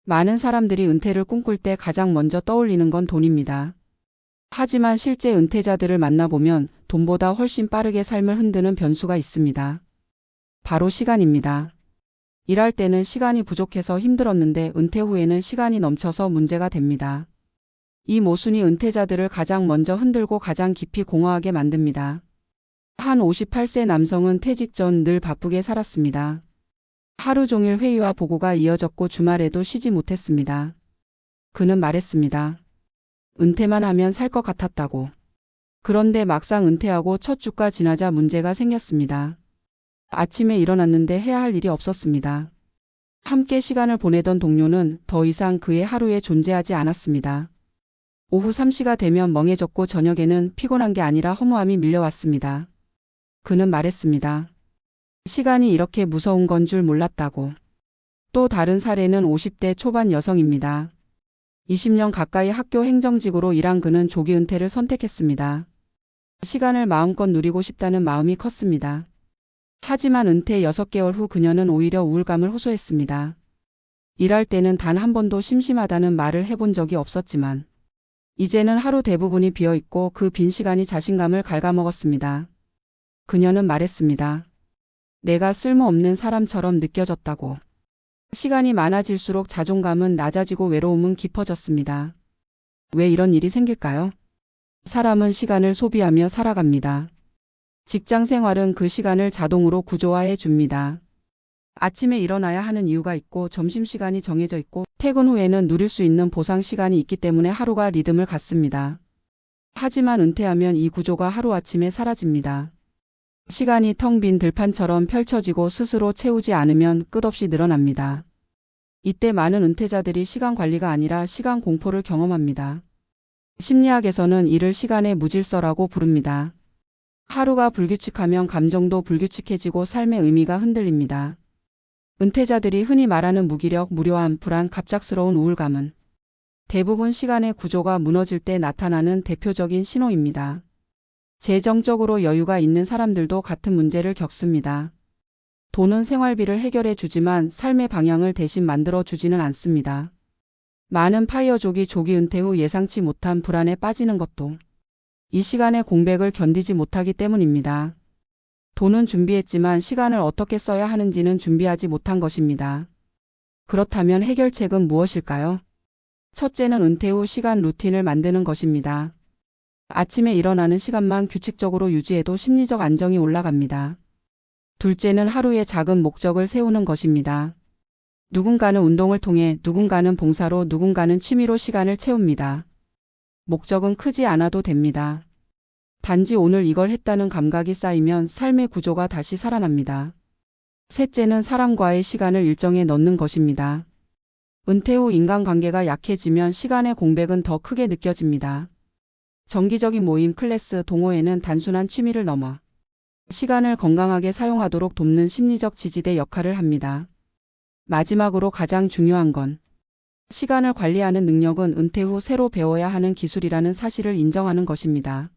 많은 사람들이 은퇴를 꿈꿀 때 가장 먼저 떠올리는 건 돈입니다. 하지만 실제 은퇴자들을 만나보면 돈보다 훨씬 빠르게 삶을 흔드는 변수가 있습니다. 바로 시간입니다. 일할 때는 시간이 부족해서 힘들었는데 은퇴 후에는 시간이 넘쳐서 문제가 됩니다. 이 모순이 은퇴자들을 가장 먼저 흔들고 가장 깊이 공허하게 만듭니다. 한 58세 남성은 퇴직 전 늘 바쁘게 살았습니다. 하루 종일 회의와 보고가 이어졌고 주말에도 쉬지 못했습니다. 그는 말했습니다. 은퇴만 하면 살 것 같았다고. 그런데 막상 은퇴하고 첫 주가 지나자 문제가 생겼습니다. 아침에 일어났는데 해야 할 일이 없었습니다. 함께 시간을 보내던 동료는 더 이상 그의 하루에 존재하지 않았습니다. 오후 3시가 되면 멍해졌고 저녁에는 피곤한 게 아니라 허무함이 밀려왔습니다. 그는 말했습니다. 시간이 이렇게 무서운 건 줄 몰랐다고. 또 다른 사례는 50대 초반 여성입니다. 20년 가까이 학교 행정직으로 일한 그는 조기 은퇴를 선택했습니다. 시간을 마음껏 누리고 싶다는 마음이 컸습니다. 하지만 은퇴 6개월 후 그녀는 오히려 우울감을 호소했습니다. 일할 때는 단 한 번도 심심하다는 말을 해본 적이 없었지만 이제는 하루 대부분이 비어있고 그 빈 시간이 자신감을 갉아먹었습니다. 그녀는 말했습니다. 내가 쓸모없는 사람처럼 느껴졌다고. 시간이 많아질수록 자존감은 낮아지고 외로움은 깊어졌습니다. 왜 이런 일이 생길까요? 사람은 시간을 소비하며 살아갑니다. 직장 생활은 그 시간을 자동으로 구조화해 줍니다. 아침에 일어나야 하는 이유가 있고 점심시간이 정해져 있고 퇴근 후에는 누릴 수 있는 보상 시간이 있기 때문에 하루가 리듬을 갖습니다. 하지만 은퇴하면 이 구조가 하루아침에 사라집니다. 시간이 텅 빈 들판처럼 펼쳐지고 스스로 채우지 않으면 끝없이 늘어납니다. 이때 많은 은퇴자들이 시간 관리가 아니라 시간 공포를 경험합니다. 심리학에서는 이를 시간의 무질서라고 부릅니다. 하루가 불규칙하면 감정도 불규칙해지고 삶의 의미가 흔들립니다. 은퇴자들이 흔히 말하는 무기력, 무료함, 불안, 갑작스러운 우울감은 대부분 시간의 구조가 무너질 때 나타나는 대표적인 신호입니다. 재정적으로 여유가 있는 사람들도 같은 문제를 겪습니다. 돈은 생활비를 해결해 주지만 삶의 방향을 대신 만들어 주지는 않습니다. 많은 파이어족이 조기 은퇴 후 예상치 못한 불안에 빠지는 것도 이 시간의 공백을 견디지 못하기 때문입니다. 돈은 준비했지만 시간을 어떻게 써야 하는지는 준비하지 못한 것입니다. 그렇다면 해결책은 무엇일까요? 첫째는 은퇴 후 시간 루틴을 만드는 것입니다. 아침에 일어나는 시간만 규칙적으로 유지해도 심리적 안정이 올라갑니다. 둘째는 하루에 작은 목적을 세우는 것입니다. 누군가는 운동을 통해, 누군가는 봉사로, 누군가는 취미로 시간을 채웁니다. 목적은 크지 않아도 됩니다. 단지 오늘 이걸 했다는 감각이 쌓이면 삶의 구조가 다시 살아납니다. 셋째는 사람과의 시간을 일정에 넣는 것입니다. 은퇴 후 인간관계가 약해지면 시간의 공백은 더 크게 느껴집니다. 정기적인 모임, 클래스, 동호회는 단순한 취미를 넘어 시간을 건강하게 사용하도록 돕는 심리적 지지대 역할을 합니다. 마지막으로 가장 중요한 건 시간을 관리하는 능력은 은퇴 후 새로 배워야 하는 기술이라는 사실을 인정하는 것입니다.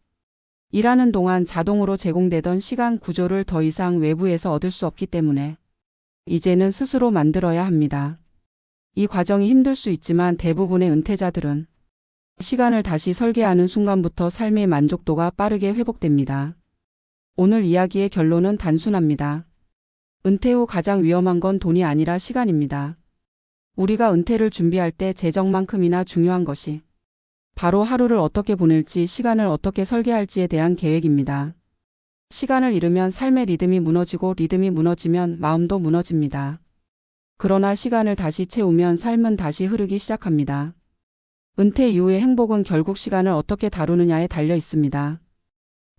일하는 동안 자동으로 제공되던 시간 구조를 더 이상 외부에서 얻을 수 없기 때문에 이제는 스스로 만들어야 합니다. 이 과정이 힘들 수 있지만 대부분의 은퇴자들은 시간을 다시 설계하는 순간부터 삶의 만족도가 빠르게 회복됩니다. 오늘 이야기의 결론은 단순합니다. 은퇴 후 가장 위험한 건 돈이 아니라 시간입니다. 우리가 은퇴를 준비할 때 재정만큼이나 중요한 것이 바로 하루를 어떻게 보낼지, 시간을 어떻게 설계할지에 대한 계획입니다. 시간을 잃으면 삶의 리듬이 무너지고 리듬이 무너지면 마음도 무너집니다. 그러나 시간을 다시 채우면 삶은 다시 흐르기 시작합니다. 은퇴 이후의 행복은 결국 시간을 어떻게 다루느냐에 달려 있습니다.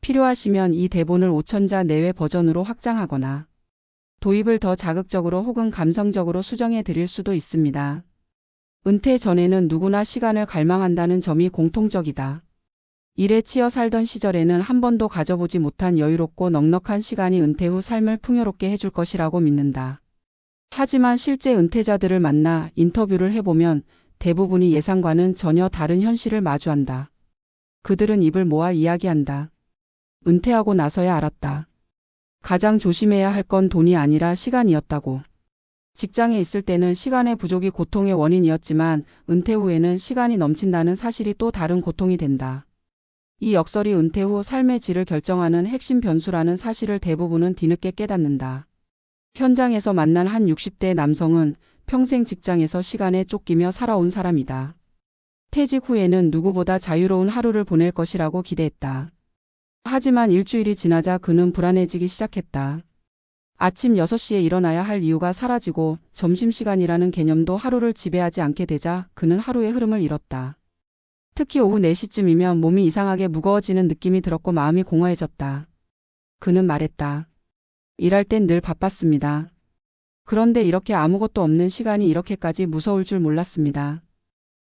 필요하시면 이 대본을 5,000자 내외 버전으로 확장하거나 도입을 더 자극적으로 혹은 감성적으로 수정해 드릴 수도 있습니다. 은퇴 전에는 누구나 시간을 갈망한다는 점이 공통적이다. 일에 치여 살던 시절에는 한 번도 가져보지 못한 여유롭고 넉넉한 시간이 은퇴 후 삶을 풍요롭게 해줄 것이라고 믿는다. 하지만 실제 은퇴자들을 만나 인터뷰를 해보면 대부분이 예상과는 전혀 다른 현실을 마주한다. 그들은 입을 모아 이야기한다. 은퇴하고 나서야 알았다. 가장 조심해야 할 건 돈이 아니라 시간이었다고. 직장에 있을 때는 시간의 부족이 고통의 원인이었지만 은퇴 후에는 시간이 넘친다는 사실이 또 다른 고통이 된다. 이 역설이 은퇴 후 삶의 질을 결정하는 핵심 변수라는 사실을 대부분은 뒤늦게 깨닫는다. 현장에서 만난 한 60대 남성은 평생 직장에서 시간에 쫓기며 살아온 사람이다. 퇴직 후에는 누구보다 자유로운 하루를 보낼 것이라고 기대했다. 하지만 일주일이 지나자 그는 불안해지기 시작했다. 아침 6시에 일어나야 할 이유가 사라지고 점심시간이라는 개념도 하루를 지배하지 않게 되자 그는 하루의 흐름을 잃었다. 특히 오후 4시쯤이면 몸이 이상하게 무거워지는 느낌이 들었고 마음이 공허해졌다. 그는 말했다. 일할 땐 늘 바빴습니다. 그런데 이렇게 아무것도 없는 시간이 이렇게까지 무서울 줄 몰랐습니다.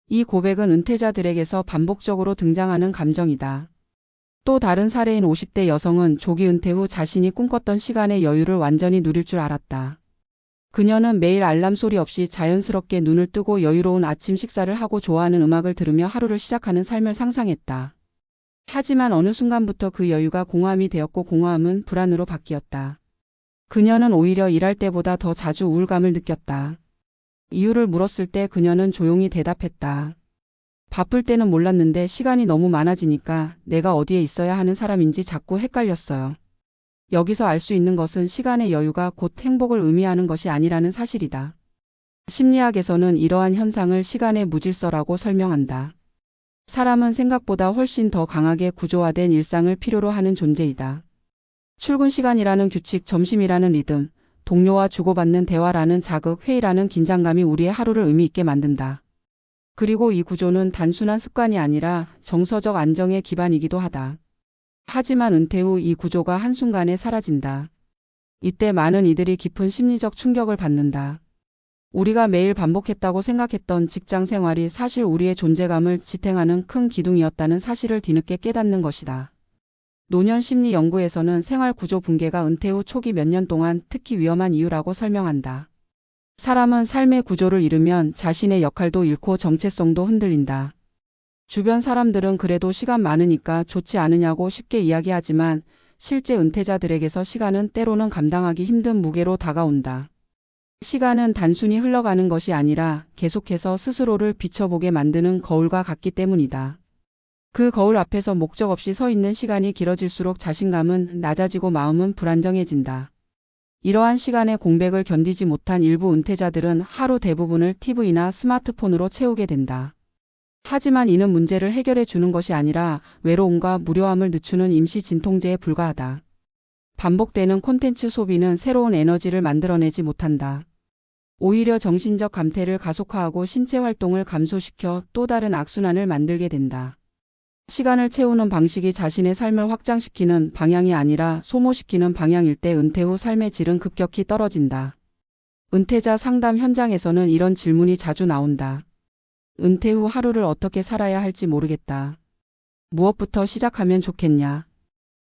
이 고백은 은퇴자들에게서 반복적으로 등장하는 감정이다. 또 다른 사례인 50대 여성은 조기 은퇴 후 자신이 꿈꿨던 시간의 여유를 완전히 누릴 줄 알았다. 그녀는 매일 알람 소리 없이 자연스럽게 눈을 뜨고 여유로운 아침 식사를 하고 좋아하는 음악을 들으며 하루를 시작하는 삶을 상상했다. 하지만 어느 순간부터 그 여유가 공허함이 되었고 공허함은 불안으로 바뀌었다. 그녀는 오히려 일할 때보다 더 자주 우울감을 느꼈다. 이유를 물었을 때 그녀는 조용히 대답했다. 바쁠 때는 몰랐는데 시간이 너무 많아지니까 내가 어디에 있어야 하는 사람인지 자꾸 헷갈렸어요. 여기서 알 수 있는 것은 시간의 여유가 곧 행복을 의미하는 것이 아니라는 사실이다. 심리학에서는 이러한 현상을 시간의 무질서라고 설명한다. 사람은 생각보다 훨씬 더 강하게 구조화된 일상을 필요로 하는 존재이다. 출근 시간이라는 규칙, 점심이라는 리듬, 동료와 주고받는 대화라는 자극, 회의라는 긴장감이 우리의 하루를 의미 있게 만든다. 그리고 이 구조는 단순한 습관이 아니라 정서적 안정의 기반이기도 하다. 하지만 은퇴 후 이 구조가 한순간에 사라진다. 이때 많은 이들이 깊은 심리적 충격을 받는다. 우리가 매일 반복했다고 생각했던 직장 생활이 사실 우리의 존재감을 지탱하는 큰 기둥이었다는 사실을 뒤늦게 깨닫는 것이다. 노년 심리 연구에서는 생활 구조 붕괴가 은퇴 후 초기 몇 년 동안 특히 위험한 이유라고 설명한다. 사람은 삶의 구조를 잃으면 자신의 역할도 잃고 정체성도 흔들린다. 주변 사람들은 그래도 시간 많으니까 좋지 않으냐고 쉽게 이야기하지만 실제 은퇴자들에게서 시간은 때로는 감당하기 힘든 무게로 다가온다. 시간은 단순히 흘러가는 것이 아니라 계속해서 스스로를 비춰보게 만드는 거울과 같기 때문이다. 그 거울 앞에서 목적 없이 서 있는 시간이 길어질수록 자신감은 낮아지고 마음은 불안정해진다. 이러한 시간의 공백을 견디지 못한 일부 은퇴자들은 하루 대부분을 TV나 스마트폰으로 채우게 된다. 하지만 이는 문제를 해결해 주는 것이 아니라 외로움과 무료함을 늦추는 임시 진통제에 불과하다. 반복되는 콘텐츠 소비는 새로운 에너지를 만들어내지 못한다. 오히려 정신적 감퇴를 가속화하고 신체 활동을 감소시켜 또 다른 악순환을 만들게 된다. 시간을 채우는 방식이 자신의 삶을 확장시키는 방향이 아니라 소모시키는 방향일 때 은퇴 후 삶의 질은 급격히 떨어진다. 은퇴자 상담 현장에서는 이런 질문이 자주 나온다. 은퇴 후 하루를 어떻게 살아야 할지 모르겠다. 무엇부터 시작하면 좋겠냐?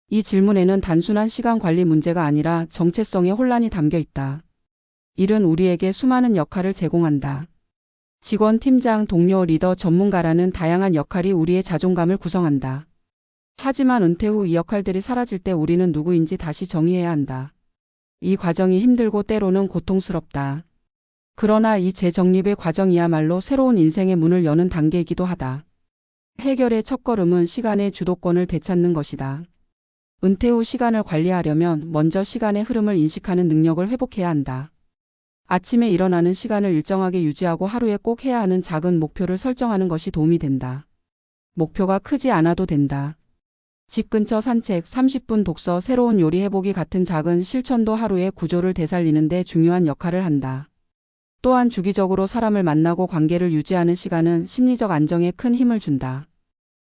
이 질문에는 단순한 시간 관리 문제가 아니라 정체성의 혼란이 담겨 있다. 일은 우리에게 수많은 역할을 제공한다. 직원, 팀장, 동료, 리더, 전문가라는 다양한 역할이 우리의 자존감을 구성한다. 하지만 은퇴 후 이 역할들이 사라질 때 우리는 누구인지 다시 정의해야 한다. 이 과정이 힘들고 때로는 고통스럽다. 그러나 이 재정립의 과정이야말로 새로운 인생의 문을 여는 단계이기도 하다. 해결의 첫걸음은 시간의 주도권을 되찾는 것이다. 은퇴 후 시간을 관리하려면 먼저 시간의 흐름을 인식하는 능력을 회복해야 한다. 아침에 일어나는 시간을 일정하게 유지하고 하루에 꼭 해야 하는 작은 목표를 설정하는 것이 도움이 된다. 목표가 크지 않아도 된다. 집 근처 산책, 30분 독서, 새로운 요리 해보기 같은 작은 실천도 하루의 구조를 되살리는 데 중요한 역할을 한다. 또한 주기적으로 사람을 만나고 관계를 유지하는 시간은 심리적 안정에 큰 힘을 준다.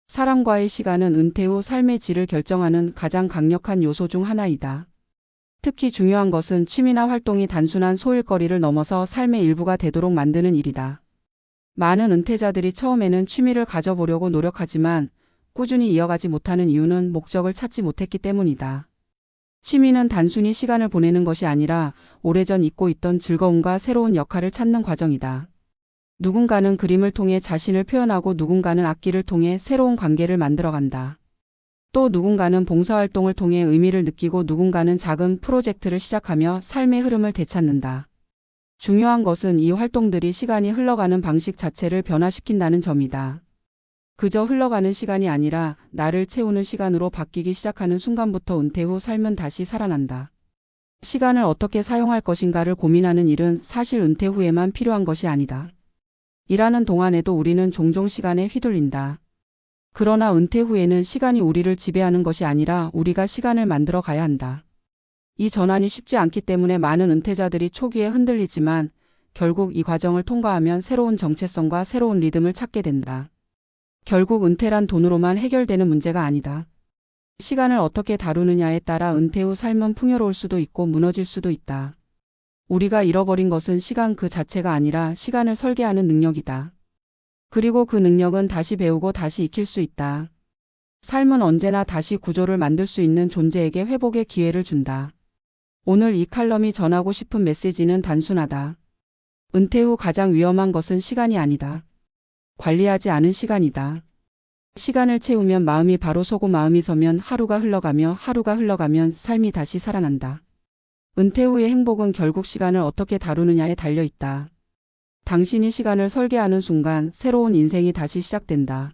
사람과의 시간은 은퇴 후 삶의 질을 결정하는 가장 강력한 요소 중 하나이다. 특히 중요한 것은 취미나 활동이 단순한 소일거리를 넘어서 삶의 일부가 되도록 만드는 일이다. 많은 은퇴자들이 처음에는 취미를 가져보려고 노력하지만 꾸준히 이어가지 못하는 이유는 목적을 찾지 못했기 때문이다. 취미는 단순히 시간을 보내는 것이 아니라 오래전 잊고 있던 즐거움과 새로운 역할을 찾는 과정이다. 누군가는 그림을 통해 자신을 표현하고 누군가는 악기를 통해 새로운 관계를 만들어간다. 또 누군가는 봉사활동을 통해 의미를 느끼고 누군가는 작은 프로젝트를 시작하며 삶의 흐름을 되찾는다. 중요한 것은 이 활동들이 시간이 흘러가는 방식 자체를 변화시킨다는 점이다. 그저 흘러가는 시간이 아니라 나를 채우는 시간으로 바뀌기 시작하는 순간부터 은퇴 후 삶은 다시 살아난다. 시간을 어떻게 사용할 것인가를 고민하는 일은 사실 은퇴 후에만 필요한 것이 아니다. 일하는 동안에도 우리는 종종 시간에 휘둘린다. 그러나 은퇴 후에는 시간이 우리를 지배하는 것이 아니라 우리가 시간을 만들어 가야 한다. 이 전환이 쉽지 않기 때문에 많은 은퇴자들이 초기에 흔들리지만 결국 이 과정을 통과하면 새로운 정체성과 새로운 리듬을 찾게 된다. 결국 은퇴란 돈으로만 해결되는 문제가 아니다. 시간을 어떻게 다루느냐에 따라 은퇴 후 삶은 풍요로울 수도 있고 무너질 수도 있다. 우리가 잃어버린 것은 시간 그 자체가 아니라 시간을 설계하는 능력이다. 그리고 그 능력은 다시 배우고 다시 익힐 수 있다. 삶은 언제나 다시 구조를 만들 수 있는 존재에게 회복의 기회를 준다. 오늘 이 칼럼이 전하고 싶은 메시지는 단순하다. 은퇴 후 가장 위험한 것은 시간이 아니다. 관리하지 않은 시간이다. 시간을 채우면 마음이 바로 서고 마음이 서면 하루가 흘러가면 삶이 다시 살아난다. 은퇴 후의 행복은 결국 시간을 어떻게 다루느냐에 달려 있다. 당신이 시간을 설계하는 순간 새로운 인생이 다시 시작된다.